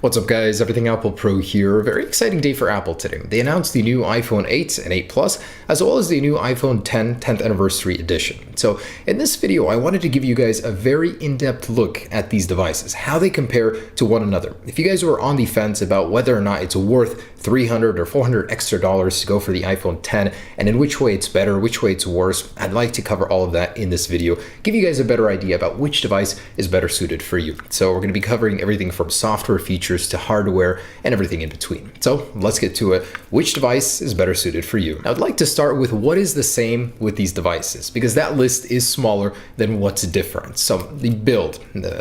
What's up guys, Everything Apple Pro here. Very exciting day for Apple today. They announced the new iPhone 8 and 8 Plus, as well as the new iPhone 10 10th Anniversary Edition. So in this video, I wanted to give you guys a very in-depth look at these devices, how they compare to one another. If you guys were on the fence about whether or not it's worth $300 or $400 extra to go for the iPhone 10, and in which way it's better, which way it's worse, I'd like to cover all of that in this video, give you guys a better idea about which device is better suited for you. So we're going to be covering everything from software features to hardware and everything in between. So let's get to it. Which device is better suited for you? I'd like to start with what is the same with these devices, because that list is smaller than what's different. So the build,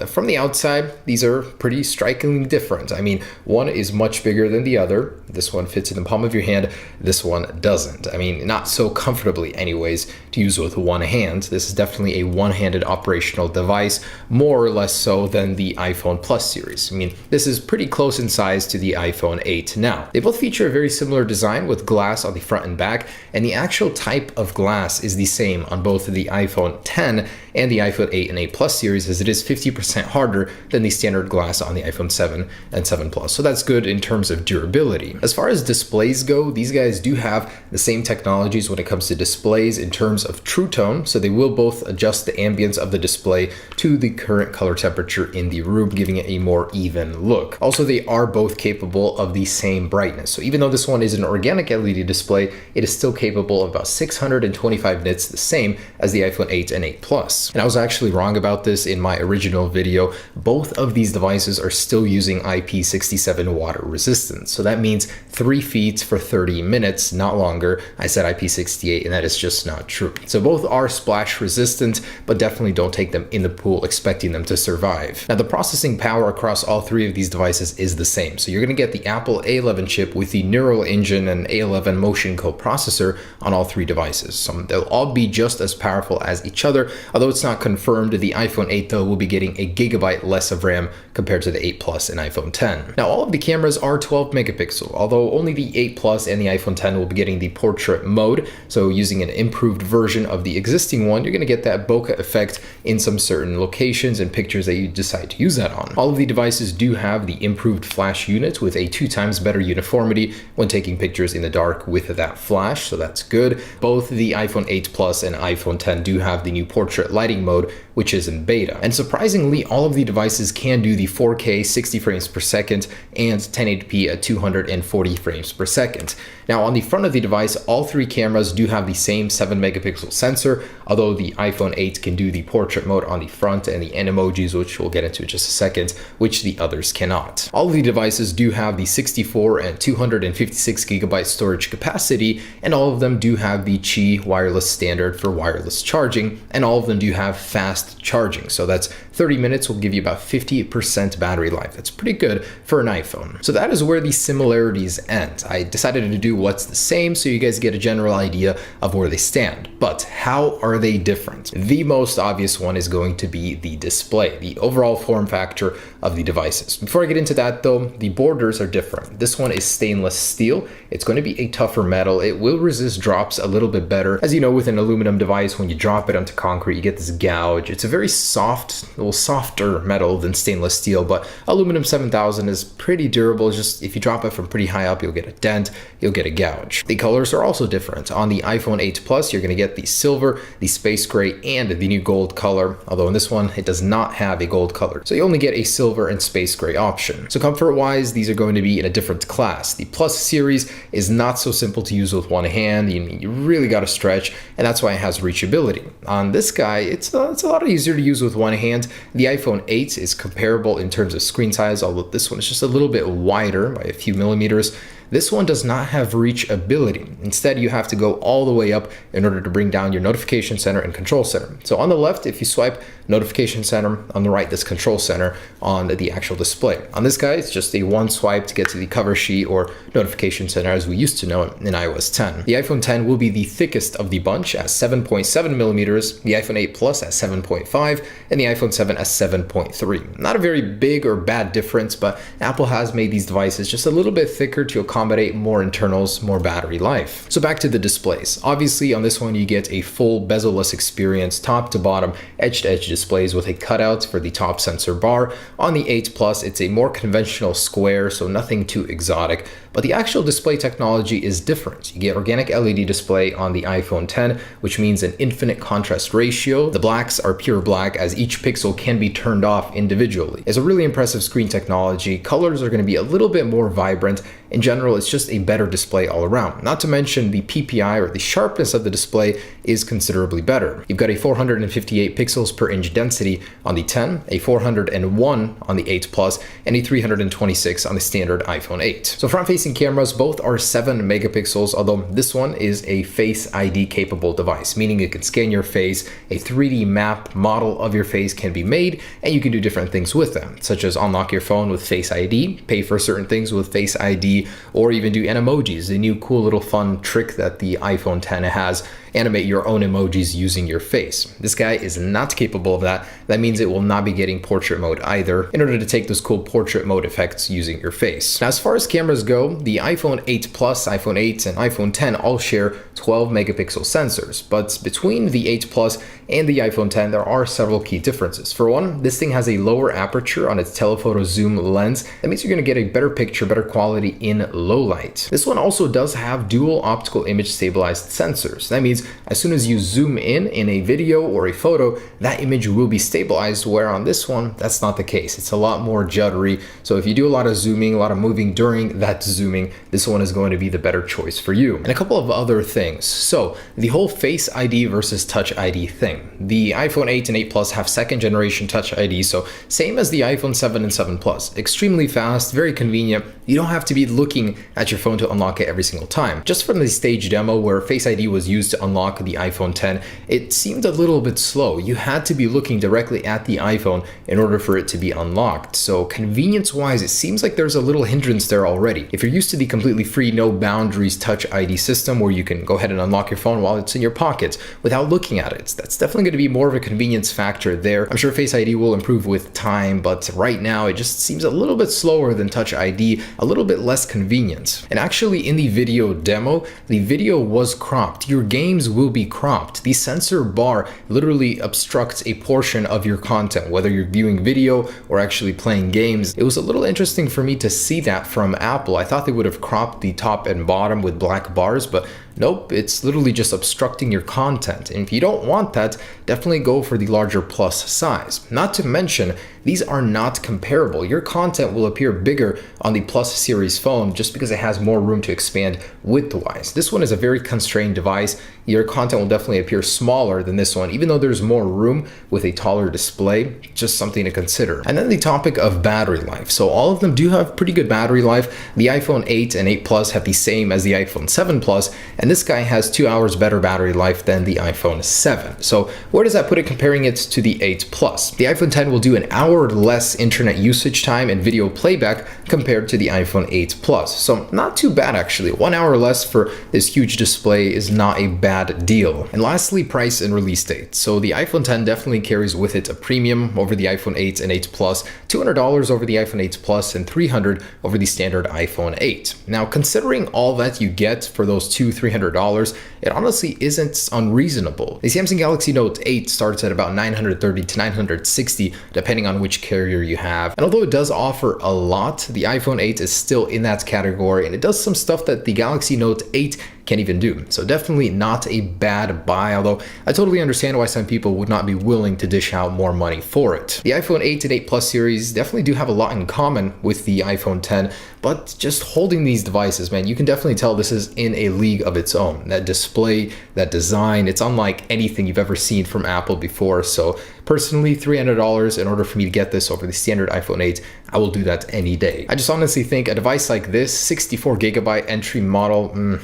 from the outside, these are pretty strikingly different. I mean, one is much bigger than the other. This one fits in the palm of your hand. This one doesn't. I mean, not so comfortably anyways to use with one hand. This is definitely a one-handed operational device, more or less so than the iPhone Plus series. I mean, this is pretty close in size to the iPhone 8 now. They both feature a very similar design with glass on the front and back, and the actual type of glass is the same on both the iPhone 10 and the iPhone 8 and 8 Plus series, as it is 50% harder than the standard glass on the iPhone 7 and 7 Plus. So that's good in terms of durability. As far as displays go, these guys do have the same technologies when it comes to displays in terms of True Tone, so they will both adjust the ambience of the display to the current color temperature in the room, giving it a more even look. Also, they are both capable of the same brightness. So even though this one is an organic LED display, it is still capable of about 625 nits, the same as the iPhone 8 and 8 Plus. And I was actually wrong about this in my original video. Both of these devices are still using IP67 water resistance. So that means 3 feet for 30 minutes, not longer. I said IP68, and that is just not true. So both are splash resistant, but definitely don't take them in the pool expecting them to survive. Now, the processing power across all three of these devices is the same. So you're going to get the Apple A11 chip with the Neural Engine and A11 Motion coprocessor on all three devices. So they'll all be just as powerful as each other, although it's not confirmed. The iPhone 8 though will be getting a gigabyte less of RAM compared to the 8 Plus and iPhone 10. Now, all of the cameras are 12 megapixel, although only the 8 Plus and the iPhone 10 will be getting the portrait mode. So using an improved version of the existing one, you're going to get that bokeh effect in some certain locations and pictures that you decide to use that on. All of the devices do have the improved flash unit with a 2 times better uniformity when taking pictures in the dark with that flash, so that's good. Both the iPhone 8 Plus and iPhone 10 do have the new portrait lighting mode, which is in beta. And surprisingly, all of the devices can do the 4K 60 frames per second and 1080p at 240 frames per second. Now, on the front of the device, all three cameras do have the same 7 megapixel sensor, although the iPhone 8 can do the portrait mode on the front and the emojis, which we'll get into in just a second, which the others cannot. All of the devices do have the 64 and 256 gigabyte storage capacity, and all of them do have the Qi wireless standard for wireless charging, and all of them do have fast charging. So that's 30 minutes will give you about 50% battery life. That's pretty good for an iPhone. So that is where the similarities end. I decided to do what's the same so you guys get a general idea of where they stand. But how are they different? The most obvious one is going to be the display, the overall form factor of the devices. Before I get into that though, the borders are different. This one is stainless steel. It's going to be a tougher metal. It will resist drops a little bit better. As you know, with an aluminum device, when you drop it onto concrete, you get this gouge. It's a very soft, a little softer metal than stainless steel, but aluminum 7000 is pretty durable. Just if you drop it from pretty high up, you'll get a dent, you'll get a gouge. The colors are also different. On the iPhone 8 Plus, you're going to get the silver, the space gray, and the new gold color, although in this one, it does not have a gold color. So you only get a silver and space gray option. So comfort-wise, these are going to be in a different class. The Plus series is not so simple to use with one hand. You really got to stretch, and that's why it has reachability. On this guy, it's a lot easier to use with one hand. The iPhone 8 is comparable in terms of screen size, although this one is just a little bit wider by a few millimeters. This one does not have reachability. Instead, you have to go all the way up in order to bring down your notification center and control center. So on the left, if you swipe notification center, on the right, this control center on the actual display. On this guy, it's just a one swipe to get to the cover sheet or notification center as we used to know it in iOS 10. The iPhone 10 will be the thickest of the bunch at 7.7 millimeters, the iPhone 8 Plus at 7.5, and the iPhone 7 at 7.3. Not a very big or bad difference, but Apple has made these devices just a little bit thicker to accommodate accommodate more internals, more battery life. So back to the displays. Obviously on this one you get a full bezel-less experience, top to bottom, edge-to-edge displays with a cutout for the top sensor bar. On the 8 Plus, it's a more conventional square, so nothing too exotic. But the actual display technology is different. You get organic LED display on the iPhone 10, which means an infinite contrast ratio. The blacks are pure black as each pixel can be turned off individually. It's a really impressive screen technology. Colors are going to be a little bit more vibrant. In general, it's just a better display all around. Not to mention the PPI, or the sharpness of the display, is considerably better. You've got a 458 pixels per inch density on the 10, a 401 on the 8 Plus, and a 326 on the standard iPhone 8. So front-facing cameras, both are 7 megapixels, although this one is a Face ID capable device, meaning it can scan your face, a 3D map model of your face can be made, and you can do different things with them, such as unlock your phone with Face ID, pay for certain things with Face ID, or even do animojis, a new cool little fun trick that the iPhone 10 has. Animate your own emojis using your face. This guy is not capable of that. That means it will not be getting portrait mode either, in order to take those cool portrait mode effects using your face. Now, as far as cameras go, the iPhone 8 Plus, iPhone 8, and iPhone 10 all share 12 megapixel sensors, but between the 8 Plus and the iPhone 10, there are several key differences. For one, this thing has a lower aperture on its telephoto zoom lens. That means you're going to get a better picture, better quality in low light. This one also does have dual optical image stabilized sensors. That means as soon as you zoom in a video or a photo, that image will be stabilized, where on this one, that's not the case. It's a lot more juddery. So if you do a lot of zooming, a lot of moving during that zooming, this one is going to be the better choice for you. And a couple of other things. So the whole Face ID versus Touch ID thing. The iPhone 8 and 8 Plus have second generation Touch ID, so same as the iPhone 7 and 7 Plus. Extremely fast, very convenient. You don't have to be looking at your phone to unlock it every single time. Just from the stage demo where Face ID was used to unlock the iPhone 10, it seemed a little bit slow. You had to be looking directly at the iPhone in order for it to be unlocked. So convenience-wise, it seems like there's a little hindrance there already. If you're used to the completely free, no boundaries Touch ID system where you can go ahead and unlock your phone while it's in your pocket without looking at it, that's definitely going to be more of a convenience factor there. I'm sure Face ID will improve with time, but right now it just seems a little bit slower than Touch ID, a little bit less convenient. And actually in the video demo, the video was cropped. Your games will be cropped. The sensor bar literally obstructs a portion of your content, whether you're viewing video or actually playing games. It was a little interesting for me to see that from Apple. I thought they would have cropped the top and bottom with black bars, but nope, it's literally just obstructing your content. And if you don't want that, definitely go for the larger plus size. Not to mention, these are not comparable. Your content will appear bigger on the Plus series phone just because it has more room to expand width-wise. This one is a very constrained device. Your content will definitely appear smaller than this one, even though there's more room with a taller display. Just something to consider. And then the topic of battery life. So all of them do have pretty good battery life. The iPhone 8 and 8 Plus have the same as the iPhone 7 Plus, and this guy has 2 hours better battery life than the iPhone 7. So where does that put it comparing it to the 8 Plus? The iPhone 10 will do an hour less internet usage time and video playback compared to the iPhone 8 Plus. So not too bad actually. 1 hour less for this huge display is not a bad deal. And lastly, price and release date. So the iPhone 10 definitely carries with it a premium over the iPhone 8 and 8 Plus, $200 over the iPhone 8 Plus, and $300 over the standard iPhone 8. Now, considering all that you get for those $300, it honestly isn't unreasonable. The Samsung Galaxy Note 8 starts at about $930 to $960, depending on which carrier you have. And although it does offer a lot, the iPhone 8 is still in that category, and it does some stuff that the Galaxy Note 8 can't even do. So definitely not a bad buy, although I totally understand why some people would not be willing to dish out more money for it. The iPhone 8 and 8 Plus series definitely do have a lot in common with the iPhone 10, but just holding these devices, man, you can definitely tell this is in a league of its own. That display, that design, it's unlike anything you've ever seen from Apple before. So personally, $300 in order for me to get this over the standard iPhone 8, I will do that any day. I just honestly think a device like this, 64 gigabyte entry model,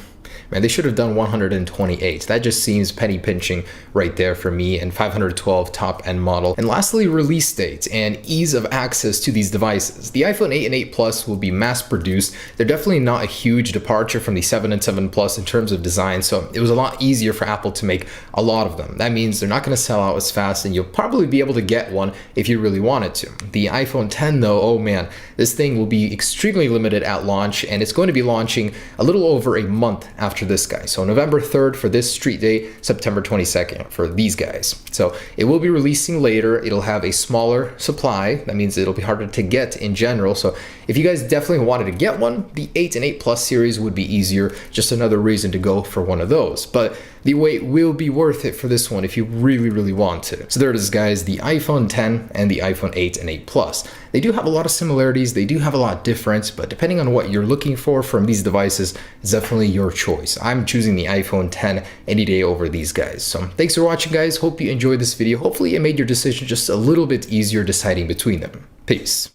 Man, they should have done 128. That just seems penny pinching right there for me, and 512 top end model. And lastly, release date and ease of access to these devices. The iPhone 8 and 8 Plus will be mass produced. They're definitely not a huge departure from the 7 and 7 Plus in terms of design, so it was a lot easier for Apple to make a lot of them. That means they're not going to sell out as fast, and you'll probably be able to get one if you really wanted to. The iPhone 10 though, oh man, this thing will be extremely limited at launch, and it's going to be launching a little over a month after this guy. So November 3rd for this street day, September 22nd for these guys. So it will be releasing later. It'll have a smaller supply. That means it'll be harder to get in general. So if you guys definitely wanted to get one, the 8 and 8 Plus series would be easier. Just another reason to go for one of those. But the wait will be worth it for this one if you really, really want to. So there it is, guys, the iPhone 10 and the iPhone 8 and 8 Plus. They do have a lot of similarities, they do have a lot of difference, but depending on what you're looking for from these devices, it's definitely your choice. I'm choosing the iPhone 10 any day over these guys. So thanks for watching, guys. Hope you enjoyed this video. Hopefully it made your decision just a little bit easier deciding between them. Peace.